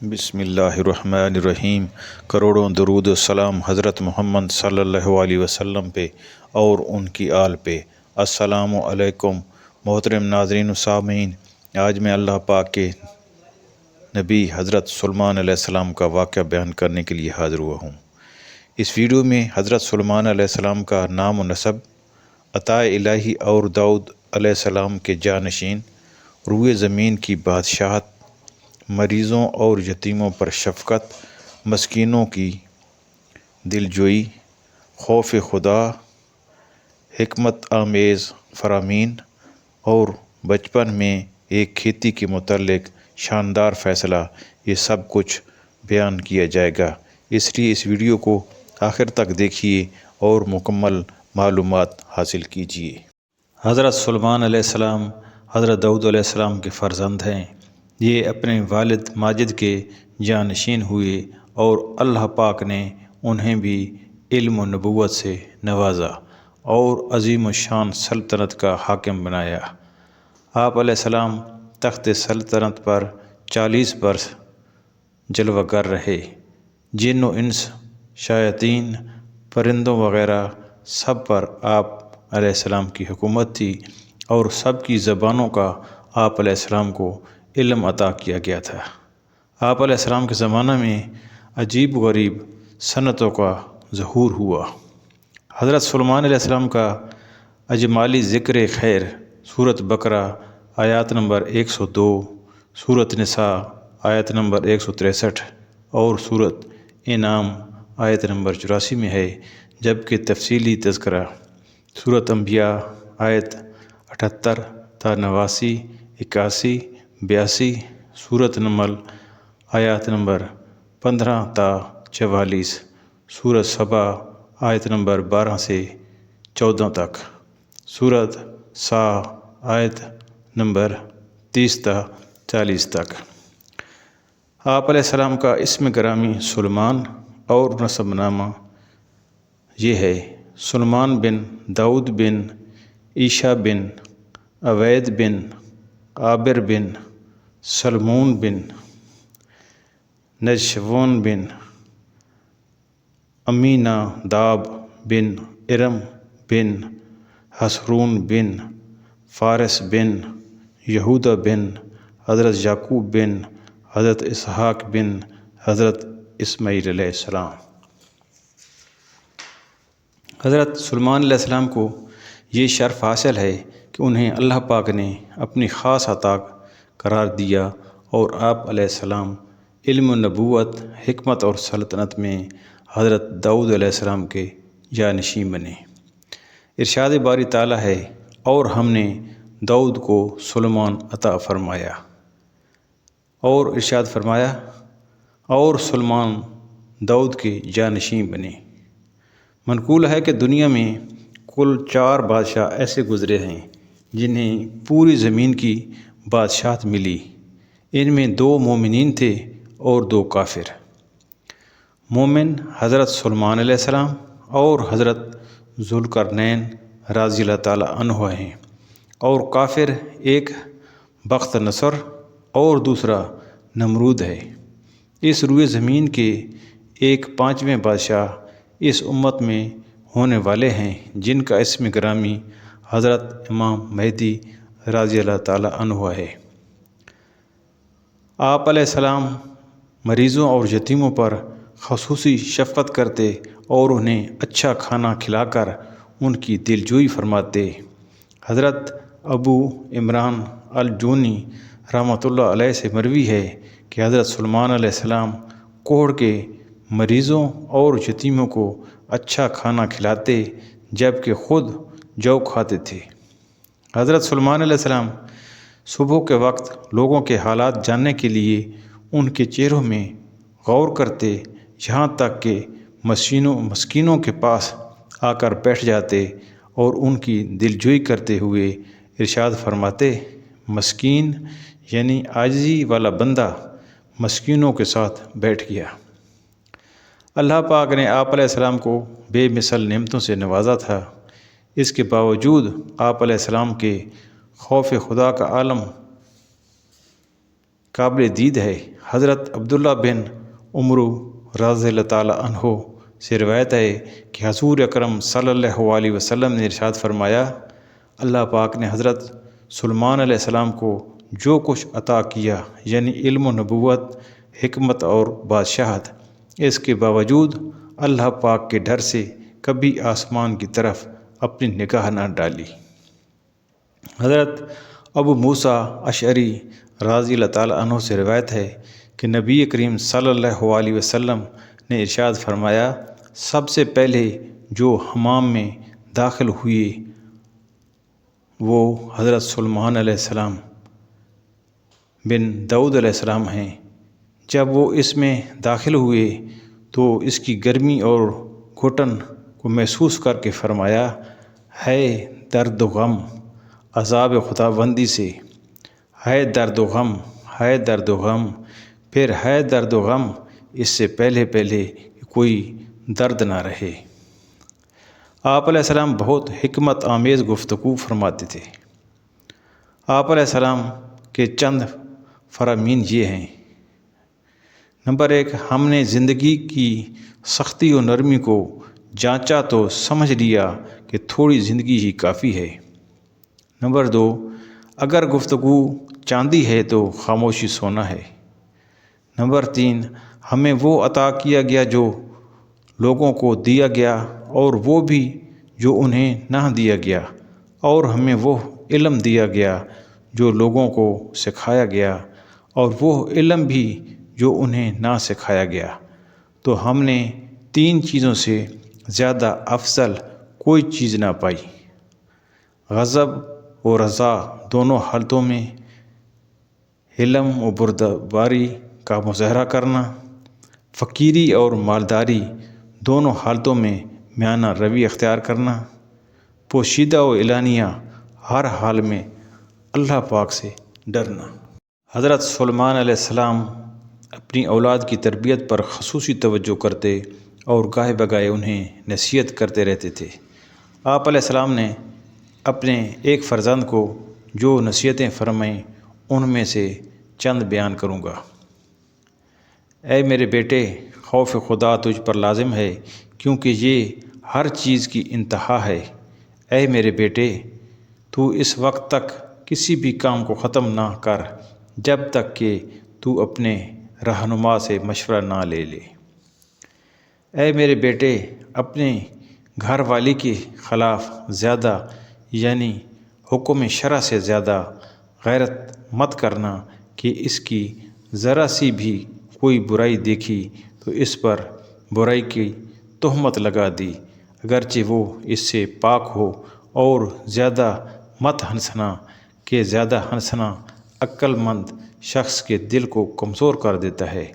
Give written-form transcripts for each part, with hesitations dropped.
بسم اللہ الرحمن الرحیم۔ کروڑوں درود و سلام حضرت محمد صلی اللہ علیہ وسلم پہ اور ان کی آل پہ۔ السلام علیکم محترم ناظرین و سامعین، آج میں اللہ پاک کے نبی حضرت سلیمان علیہ السلام کا واقعہ بیان کرنے کے لیے حاضر ہوا ہوں۔ اس ویڈیو میں حضرت سلیمان علیہ السلام کا نام و نسب، عطاء الہی اور داؤد علیہ السلام کے جانشین، روئے زمین کی بادشاہت، مریضوں اور یتیموں پر شفقت، مسکینوں کی دلجوئی، خوف خدا، حکمت آمیز فرامین اور بچپن میں ایک کھیتی کے متعلق شاندار فیصلہ، یہ سب کچھ بیان کیا جائے گا۔ اس لیے اس ویڈیو کو آخر تک دیکھیے اور مکمل معلومات حاصل کیجیے۔ حضرت سلیمان علیہ السلام حضرت داؤد علیہ السلام کے فرزند ہیں۔ یہ اپنے والد ماجد کے جانشین ہوئے اور اللہ پاک نے انہیں بھی علم و نبوت سے نوازا اور عظیم الشان سلطنت کا حاکم بنایا۔ آپ علیہ السلام تخت سلطنت پر 40 برس جلوہ گر رہے۔ جن و انس، شیاطین، پرندوں وغیرہ سب پر آپ علیہ السلام کی حکومت تھی اور سب کی زبانوں کا آپ علیہ السلام کو علم عطا کیا گیا تھا۔ آپ علیہ السلام کے زمانہ میں عجیب و غریب صنعتوں کا ظہور ہوا۔ حضرت سلیمان علیہ السلام کا اجمالی ذکر خیر سورۃ بقرہ آیات نمبر 102، سورۃ نساء آیت نمبر 163 اور سورۃ انعام آیت نمبر 84 میں ہے، جبکہ تفصیلی تذکرہ سورۃ انبیاء آیت 78 تا 89، 81، 82، سورۃ نمل آیات نمبر 15 تا 44، سورۃ سبا آیت نمبر 12 سے 14 تک، سورۃ سا آیت نمبر 30 تا 40 تک۔ آپ علیہ السلام کا اسم گرامی سلیمان اور نسب نامہ یہ ہے: سلیمان بن داؤد بن عیسیٰ بن عوید بن عابر بن سلمون بن نجشون بن امیناداب بن ارم بن حصرون بن فارس بن یہودا بن حضرت یعقوب بن حضرت اسحاق بن حضرت اسماعیل علیہ السلام۔ حضرت سلیمان علیہ السلام کو یہ شرف حاصل ہے کہ انہیں اللہ پاک نے اپنی خاص عطا قرار دیا اور آپ علیہ السلام علم و نبوت، حکمت اور سلطنت میں حضرت داؤد علیہ السلام کے جانشین بنے۔ ارشاد باری تعالیٰ ہے: اور ہم نے داؤد کو سلیمان عطا فرمایا۔ اور ارشاد فرمایا: اور سلیمان داؤد کے جانشین بنے۔ منقول ہے کہ دنیا میں کل 4 بادشاہ ایسے گزرے ہیں جنہیں پوری زمین کی بادشاہت ملی۔ ان میں 2 مومنین تھے اور 2 کافر۔ مومن حضرت سلیمان علیہ السلام اور حضرت ذوالقرنین رضی اللہ تعالیٰ عنہ ہیں، اور کافر ایک بخت نصر اور دوسرا نمرود ہے۔ اس روئے زمین کے ایک 5ویں بادشاہ اس امت میں ہونے والے ہیں، جن کا اسم گرامی حضرت امام مہدی رضی اللہ تعالیٰ عنہ ہے۔ آپ علیہ السلام مریضوں اور یتیموں پر خصوصی شفقت کرتے اور انہیں اچھا کھانا کھلا کر ان کی دلجوئی فرماتے۔ حضرت ابو عمران الجونی رحمۃ اللہ علیہ سے مروی ہے کہ حضرت سلیمان علیہ السلام کوڑ کے مریضوں اور یتیموں کو اچھا کھانا کھلاتے، جبکہ خود جو کھاتے تھے۔ حضرت سلیمان علیہ السلام صبح کے وقت لوگوں کے حالات جاننے کے لیے ان کے چہروں میں غور کرتے، یہاں تک کہ مسکینوں کے پاس آ کر بیٹھ جاتے اور ان کی دلجوئی کرتے ہوئے ارشاد فرماتے: مسکین یعنی عاجزی والا بندہ مسکینوں کے ساتھ بیٹھ گیا۔ اللہ پاک نے آپ علیہ السلام کو بے مثل نعمتوں سے نوازا تھا۔ اس کے باوجود آپ علیہ السلام کے خوف خدا کا عالم قابل دید ہے۔ حضرت عبداللہ بن عمرو رضی اللہ تعالیٰ عنہ سے روایت ہے کہ حضور اکرم صلی اللہ علیہ وسلم نے ارشاد فرمایا، اللہ پاک نے حضرت سلیمان علیہ السلام کو جو کچھ عطا کیا، یعنی علم و نبوت، حکمت اور بادشاہت، اس کے باوجود اللہ پاک کے ڈر سے کبھی آسمان کی طرف اپنی نگاہ نہ ڈالی۔ حضرت ابو موسیٰ اشعری رضی اللہ تعالیٰ عنہ سے روایت ہے کہ نبی کریم صلی اللہ علیہ وسلم نے ارشاد فرمایا، سب سے پہلے جو حمام میں داخل ہوئے وہ حضرت سلیمان علیہ السلام بن داؤد علیہ السلام ہیں۔ جب وہ اس میں داخل ہوئے تو اس کی گرمی اور گھٹن کو محسوس کر کے فرمایا، ہے درد و غم عذاب خداوندی سے، ہے درد و غم، ہے درد و غم، پھر ہے درد و غم اس سے پہلے کہ کوئی درد نہ رہے۔ آپ علیہ السلام بہت حکمت آمیز گفتگو فرماتے تھے۔ آپ علیہ السلام کے چند فرامین یہ ہیں۔ نمبر 1، ہم نے زندگی کی سختی و نرمی کو جانچا تو سمجھ لیا کہ تھوڑی زندگی ہی کافی ہے۔ نمبر 2، اگر گفتگو چاندی ہے تو خاموشی سونا ہے۔ نمبر 3، ہمیں وہ عطا کیا گیا جو لوگوں کو دیا گیا اور وہ بھی جو انہیں نہ دیا گیا، اور ہمیں وہ علم دیا گیا جو لوگوں کو سکھایا گیا اور وہ علم بھی جو انہیں نہ سکھایا گیا، تو ہم نے 3 چیزوں سے زیادہ افضل کوئی چیز نہ پائی۔ غضب و رضا دونوں حالتوں میں علم و بردباری کا مظاہرہ کرنا، فقیری اور مالداری دونوں حالتوں میں میانہ روی اختیار کرنا، پوشیدہ و اعلانیہ ہر حال میں اللہ پاک سے ڈرنا۔ حضرت سلیمان علیہ السلام اپنی اولاد کی تربیت پر خصوصی توجہ کرتے اور گاہے بگاہے انہیں نصیحت کرتے رہتے تھے۔ آپ علیہ السلام نے اپنے ایک فرزند کو جو نصیحتیں فرمائیں ان میں سے چند بیان کروں گا۔ اے میرے بیٹے، خوف خدا تجھ پر لازم ہے کیونکہ یہ ہر چیز کی انتہا ہے۔ اے میرے بیٹے، تو اس وقت تک کسی بھی کام کو ختم نہ کر جب تک کہ تو اپنے رہنما سے مشورہ نہ لے لے۔ اے میرے بیٹے، اپنے گھر والی کے خلاف زیادہ یعنی حکم شرع سے زیادہ غیرت مت کرنا کہ اس کی ذرا سی بھی کوئی برائی دیکھی تو اس پر برائی کی تہمت لگا دی، اگرچہ وہ اس سے پاک ہو، اور زیادہ مت ہنسنا کہ زیادہ ہنسنا عقل مند شخص کے دل کو کمزور کر دیتا ہے،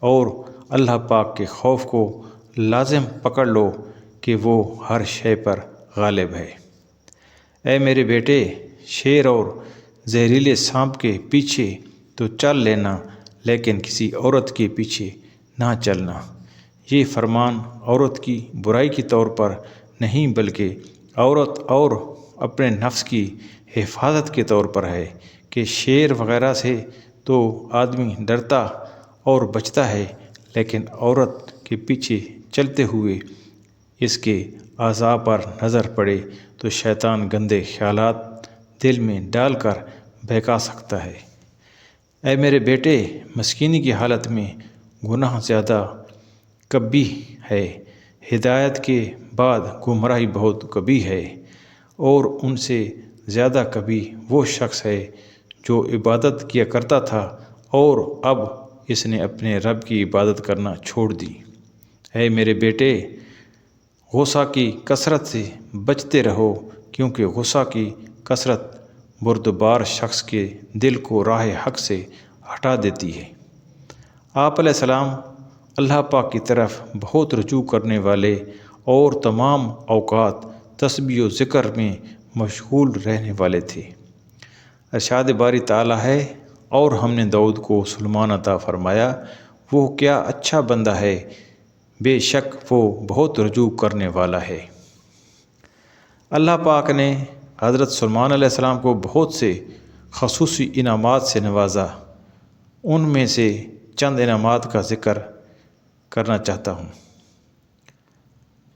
اور اللہ پاک کے خوف کو لازم پکڑ لو کہ وہ ہر شے پر غالب ہے۔ اے میرے بیٹے، شیر اور زہریلے سانپ کے پیچھے تو چل لینا لیکن کسی عورت کے پیچھے نہ چلنا۔ یہ فرمان عورت کی برائی کے طور پر نہیں بلکہ عورت اور اپنے نفس کی حفاظت کے طور پر ہے کہ شیر وغیرہ سے تو آدمی ڈرتا اور بچتا ہے، لیکن عورت کے پیچھے چلتے ہوئے اس کے اعضاء پر نظر پڑے تو شیطان گندے خیالات دل میں ڈال کر بہکا سکتا ہے۔ اے میرے بیٹے، مسکینی کی حالت میں گناہ زیادہ قبیح ہے، ہدایت کے بعد گمراہی بہت قبیح ہے، اور ان سے زیادہ قبیح وہ شخص ہے جو عبادت کیا کرتا تھا اور اب اس نے اپنے رب کی عبادت کرنا چھوڑ دی۔ اے میرے بیٹے، غصہ کی کثرت سے بچتے رہو کیونکہ غصہ کی کثرت بردبار شخص کے دل کو راہ حق سے ہٹا دیتی ہے۔ آپ علیہ السلام اللہ پاک کی طرف بہت رجوع کرنے والے اور تمام اوقات تسبیح و ذکر میں مشغول رہنے والے تھے۔ ارشاد باری تعالیٰ ہے، اور ہم نے داؤد کو سلیمان عطا فرمایا، وہ کیا اچھا بندہ ہے، بے شک وہ بہت رجوع کرنے والا ہے۔ اللہ پاک نے حضرت سلیمان علیہ السلام کو بہت سے خصوصی انعامات سے نوازا۔ ان میں سے چند انعامات کا ذکر کرنا چاہتا ہوں۔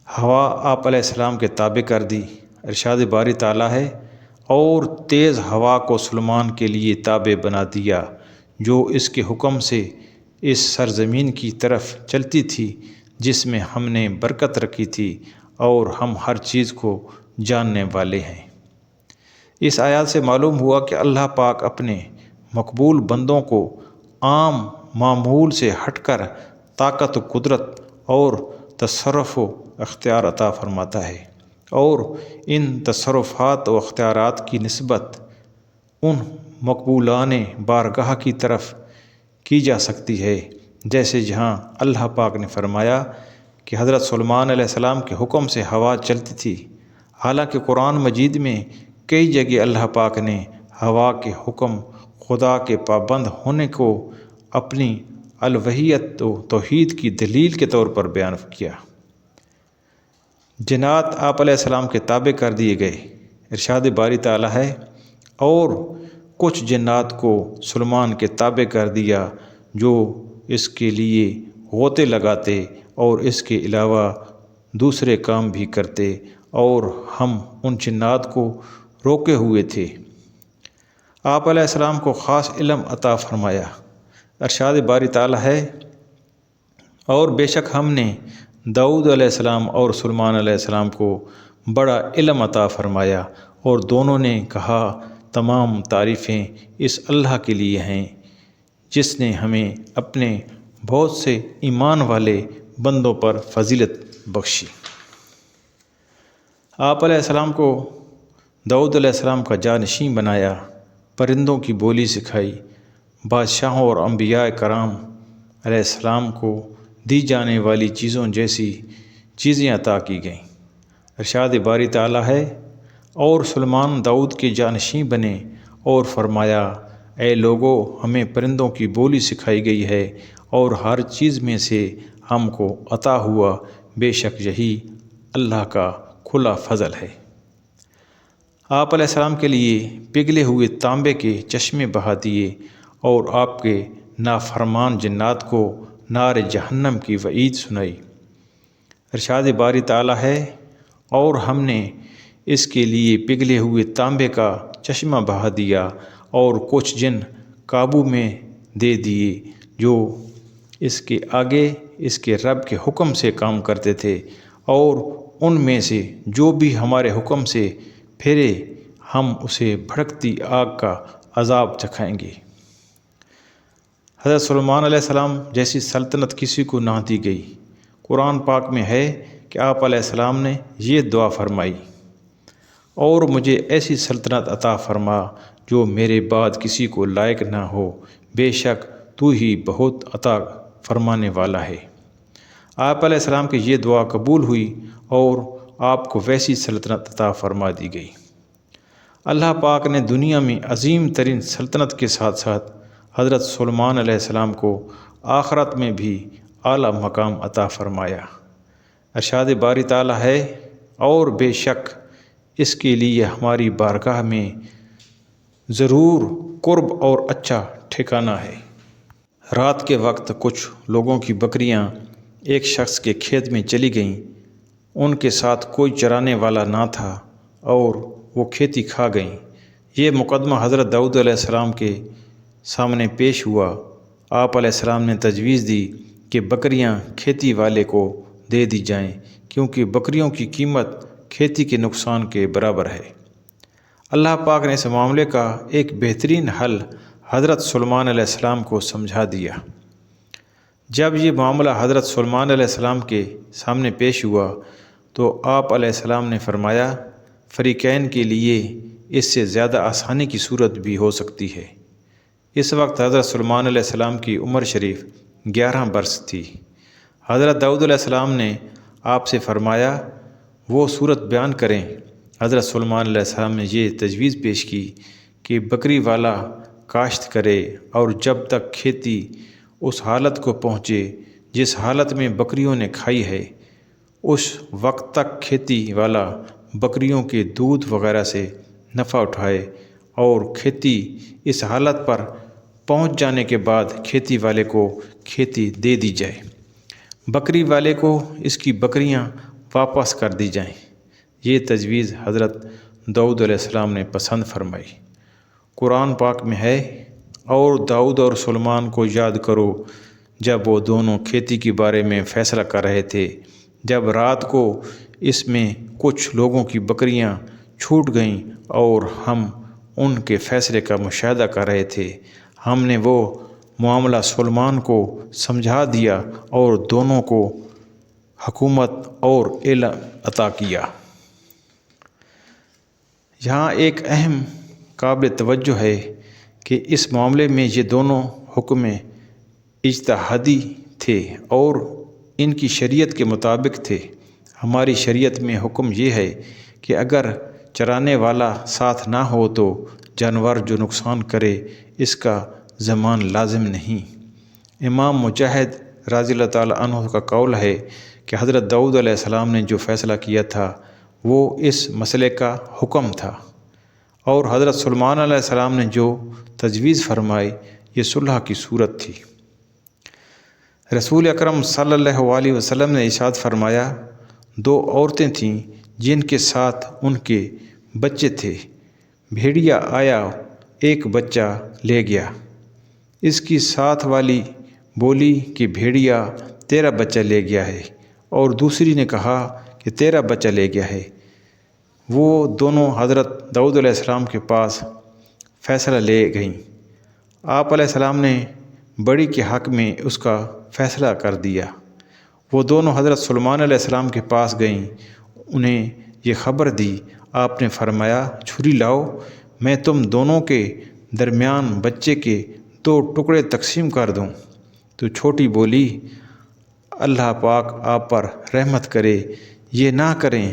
ہوا آپ علیہ السلام کے تابع کر دی۔ ارشاد باری تعالیٰ ہے، اور تیز ہوا کو سلیمان کے لیے تابع بنا دیا، جو اس کے حکم سے اس سرزمین کی طرف چلتی تھی جس میں ہم نے برکت رکھی تھی، اور ہم ہر چیز کو جاننے والے ہیں۔ اس آیات سے معلوم ہوا کہ اللہ پاک اپنے مقبول بندوں کو عام معمول سے ہٹ کر طاقت و قدرت اور تصرف و اختیار عطا فرماتا ہے، اور ان تصرفات و اختیارات کی نسبت ان مقبولان بارگاہ کی طرف کی جا سکتی ہے، جیسے جہاں اللہ پاک نے فرمایا کہ حضرت سلیمان علیہ السلام کے حکم سے ہوا چلتی تھی۔ حالانکہ قرآن مجید میں کئی جگہ اللہ پاک نے ہوا کے حکم خدا کے پابند ہونے کو اپنی الوہیت و توحید کی دلیل کے طور پر بیان کیا۔ جنات آپ علیہ السلام کے تابع کر دیے گئے۔ ارشاد باری تعالیٰ ہے، اور کچھ جنات کو سلیمان کے تابع کر دیا جو اس کے لیے غوطے لگاتے اور اس کے علاوہ دوسرے کام بھی کرتے، اور ہم ان جنات کو روکے ہوئے تھے۔ آپ علیہ السلام کو خاص علم عطا فرمایا۔ ارشاد باری تعالیٰ ہے، اور بے شک ہم نے داؤد علیہ السلام اور سلیمان علیہ السلام کو بڑا علم عطا فرمایا، اور دونوں نے کہا تمام تعریفیں اس اللہ کے لیے ہیں جس نے ہمیں اپنے بہت سے ایمان والے بندوں پر فضیلت بخشی۔ آپ علیہ السلام کو داؤد علیہ السلام کا جانشین بنایا، پرندوں کی بولی سکھائی، بادشاہوں اور انبیاء کرام علیہ السلام کو دی جانے والی چیزوں جیسی چیزیں عطا کی گئیں۔ ارشاد باری تعالیٰ ہے، اور سلیمان داؤد کے جانشین بنے اور فرمایا، اے لوگو، ہمیں پرندوں کی بولی سکھائی گئی ہے، اور ہر چیز میں سے ہم کو عطا ہوا، بے شک یہی اللہ کا کھلا فضل ہے۔ آپ علیہ السلام کے لیے پگھلے ہوئے تانبے کے چشمے بہا دیے، اور آپ کے نافرمان جنات کو نار جہنم کی وعید سنائی۔ ارشاد باری تعالیٰ ہے، اور ہم نے اس کے لیے پگھلے ہوئے تانبے کا چشمہ بہا دیا، اور کچھ جن قابو میں دے دیے جو اس کے آگے اس کے رب کے حکم سے کام کرتے تھے، اور ان میں سے جو بھی ہمارے حکم سے پھرے ہم اسے بھڑکتی آگ کا عذاب چکھائیں گے۔ حضرت سلیمان علیہ السلام جیسی سلطنت کسی کو نہ دی گئی۔ قرآن پاک میں ہے کہ آپ علیہ السلام نے یہ دعا فرمائی، اور مجھے ایسی سلطنت عطا فرما جو میرے بعد کسی کو لائق نہ ہو، بے شک تو ہی بہت عطا فرمانے والا ہے۔ آپ علیہ السلام کی یہ دعا قبول ہوئی، اور آپ کو ویسی سلطنت عطا فرما دی گئی۔ اللہ پاک نے دنیا میں عظیم ترین سلطنت کے ساتھ ساتھ حضرت سلیمان علیہ السلام کو آخرت میں بھی اعلیٰ مقام عطا فرمایا۔ ارشاد باری تعالیٰ ہے، اور بے شک اس کے لیے ہماری بارگاہ میں ضرور قرب اور اچھا ٹھکانہ ہے۔ رات کے وقت کچھ لوگوں کی بکریاں ایک شخص کے کھیت میں چلی گئیں۔ ان کے ساتھ کوئی چرانے والا نہ تھا، اور وہ کھیتی کھا گئیں۔ یہ مقدمہ حضرت داؤد علیہ السلام کے سامنے پیش ہوا۔ آپ علیہ السلام نے تجویز دی کہ بکریاں کھیتی والے کو دے دی جائیں، کیونکہ بکریوں کی قیمت کھیتی کے نقصان کے برابر ہے۔ اللہ پاک نے اس معاملے کا ایک بہترین حل حضرت سلیمان علیہ السلام کو سمجھا دیا۔ جب یہ معاملہ حضرت سلیمان علیہ السلام کے سامنے پیش ہوا تو آپ علیہ السلام نے فرمایا، فریقین کے لیے اس سے زیادہ آسانی کی صورت بھی ہو سکتی ہے۔ اس وقت حضرت سلیمان علیہ السلام کی عمر شریف 11 برس تھی۔ حضرت داؤد علیہ السلام نے آپ سے فرمایا وہ صورت بیان کریں۔ حضرت سلیمان علیہ السلام نے یہ تجویز پیش کی کہ بکری والا کاشت کرے، اور جب تک کھیتی اس حالت کو پہنچے جس حالت میں بکریوں نے کھائی ہے، اس وقت تک کھیتی والا بکریوں کے دودھ وغیرہ سے نفع اٹھائے، اور کھیتی اس حالت پر پہنچ جانے کے بعد کھیتی والے کو کھیتی دے دی جائے، بکری والے کو اس کی بکریاں واپس کر دی جائیں۔ یہ تجویز حضرت داؤد علیہ السلام نے پسند فرمائی۔ قرآن پاک میں ہے، اور داؤد اور سلیمان کو یاد کرو جب وہ دونوں کھیتی کے بارے میں فیصلہ کر رہے تھے، جب رات کو اس میں کچھ لوگوں کی بکریاں چھوٹ گئیں اور ہم ان کے فیصلے کا مشاہدہ کر رہے تھے، ہم نے وہ معاملہ سلیمان کو سمجھا دیا اور دونوں کو حکومت اور علم عطا کیا۔ یہاں ایک اہم قابل توجہ ہے کہ اس معاملے میں یہ دونوں حکم اجتہادی تھے اور ان کی شریعت کے مطابق تھے۔ ہماری شریعت میں حکم یہ ہے کہ اگر چرانے والا ساتھ نہ ہو تو جانور جو نقصان کرے اس کا ضمان لازم نہیں۔ امام مجاہد رضی اللہ تعالیٰ عنہ کا قول ہے کہ حضرت داؤد علیہ السلام نے جو فیصلہ کیا تھا وہ اس مسئلے کا حکم تھا، اور حضرت سلیمان علیہ السلام نے جو تجویز فرمائی یہ صلح کی صورت تھی۔ رسول اکرم صلی اللہ علیہ وسلم نے ارشاد فرمایا، 2 عورتیں تھیں جن کے ساتھ ان کے بچے تھے، بھیڑیا آیا ایک بچہ لے گیا، اس کی ساتھ والی بولی کہ بھیڑیا تیرا بچہ لے گیا ہے، اور دوسری نے کہا کہ تیرا بچہ لے گیا ہے۔ وہ دونوں حضرت داؤد علیہ السلام کے پاس فیصلہ لے گئیں۔ آپ علیہ السلام نے بڑی کے حق میں اس کا فیصلہ کر دیا۔ وہ دونوں حضرت سلیمان علیہ السلام کے پاس گئیں، انہیں یہ خبر دی۔ آپ نے فرمایا، چھری لاؤ، میں تم دونوں کے درمیان بچے کے 2 ٹکڑے تقسیم کر دوں۔ تو چھوٹی بولی، اللہ پاک آپ پر رحمت کرے، یہ نہ کریں،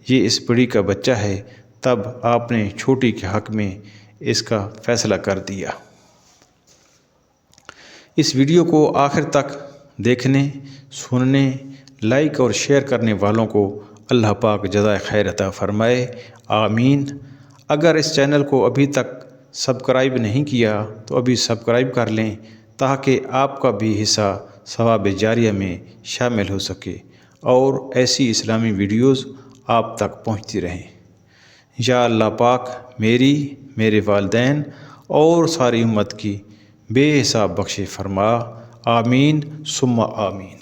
یہ اس بڑی کا بچہ ہے۔ تب آپ نے چھوٹی کے حق میں اس کا فیصلہ کر دیا۔ اس ویڈیو کو آخر تک دیکھنے، سننے، لائک اور شیئر کرنے والوں کو اللہ پاک جزائے خیر عطا فرمائے، آمین۔ اگر اس چینل کو ابھی تک سبسکرائب نہیں کیا تو ابھی سبسکرائب کر لیں تاکہ آپ کا بھی حصہ ثواب جاریہ میں شامل ہو سکے اور ایسی اسلامی ویڈیوز آپ تک پہنچتی رہیں۔ یا اللہ پاک میری، میرے والدین اور ساری امت کی بے حساب بخش فرما، آمین ثم آمین۔